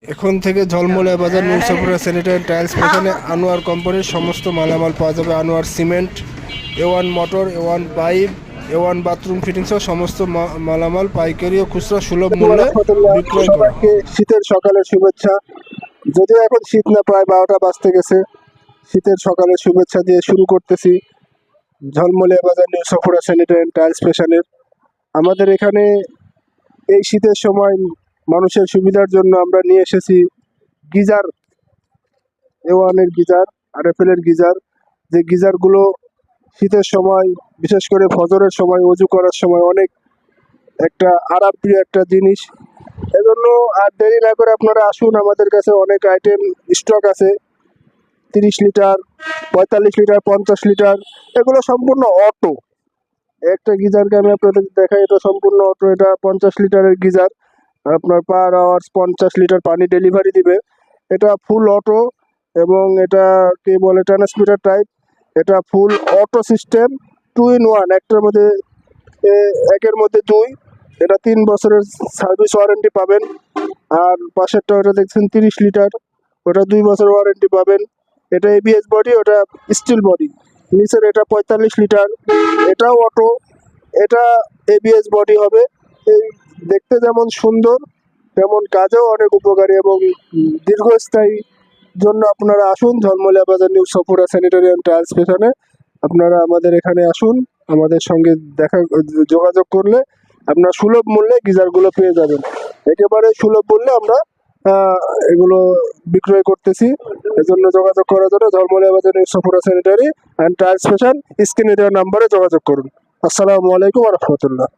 এখন থেকে ঝলমলে বাজার নিউ সাপুরা স্যানিটারি টাইলস ফ্যাশনে আনোয়ার কোম্পানির সমস্ত মালামাল পাওয়া যাবে। Anwar cement, A1 motor, A1 pipe, A1 bathroom fitting সহ সমস্ত মালামাল পাইকারি ও খুচরা সুলভ মূল্যে বিক্রয় করা হয়। সবাইকে শীতের সকালের শুভেচ্ছা। যদিও এখন শীত না, প্রায় 12টা বাজতে গেছে, শীতের সকালের শুভেচ্ছা দিয়ে শুরু করতেছি ঝলমলে বাজার নিউ সাপুরা স্যানিটারি টাইলস ফ্যাশনের। আমাদের এখানে এই শীতের সময় মানুষের সুবিধার জন্য আমরা নিয়ে এসেছি গিজার, A1 এর গিজার, RFL এর গিজার। যে গিজারগুলো শীতের সময়, বিশেষ করে ফজরের সময় অজু করার সময় অনেক একটা আরামপ্রিয় একটা জিনিস। এজন্য আর দেরি না করে আপনারা আসুন, আমাদের কাছে অনেক আইটেম স্টক আছে। 30 লিটার, 45 লিটার, 50 লিটার, এগুলো সম্পূর্ণ অটো। একটা গিজারকে আমি আপনাদের দেখাই, এটা সম্পূর্ণ অটো। এটা 50 লিটারের গিজার, আপনার পার আওয়ার্স 50 লিটার পানি ডেলিভারি দিবে। এটা ফুল অটো এবং এটা কি বলে ট্রান্সমিটার টাইপ। এটা ফুল অটো সিস্টেম, 2 in 1, একটার মধ্যে একের মধ্যে দুই। এটা 3 বছরের সার্ভিস ওয়ারেন্টি পাবেন। আর পাশেরটা ওটা দেখছেন 30 লিটার, ওটা 2 বছর ওয়ারেন্টি পাবেন। এটা ABS বডি, ওটা স্টিল বডি। নিচের এটা 45 লিটার, এটাও অটো, এটা ABS বডি হবে। এই দেখতে যেমন সুন্দর তেমন কাজেও অনেক উপকারী এবং দীর্ঘস্থায়ী জন্য আপনারা আসুন ঝলমলে বাজার new Sapura sanitary and tiles ফ্যাশনে। আপনারা আমাদের এখানে আসুন, আমাদের সঙ্গে যোগাযোগ করলে আপনার সুলভ মূল্যে গিজারগুলো পেয়ে যাবেন। একেবারে সুলভ মূল্যে আমরা এগুলো বিক্রয় করতেছি। এজন্য যোগাযোগ করার জন্য ঝলমলে বাজার new Sapura sanitary and tiles fashion স্ক্রিনে দেওয়া নাম্বারে যোগাযোগ করুন। আসসালামু আলাইকুম ওয়া রাহমাতুল্লাহ।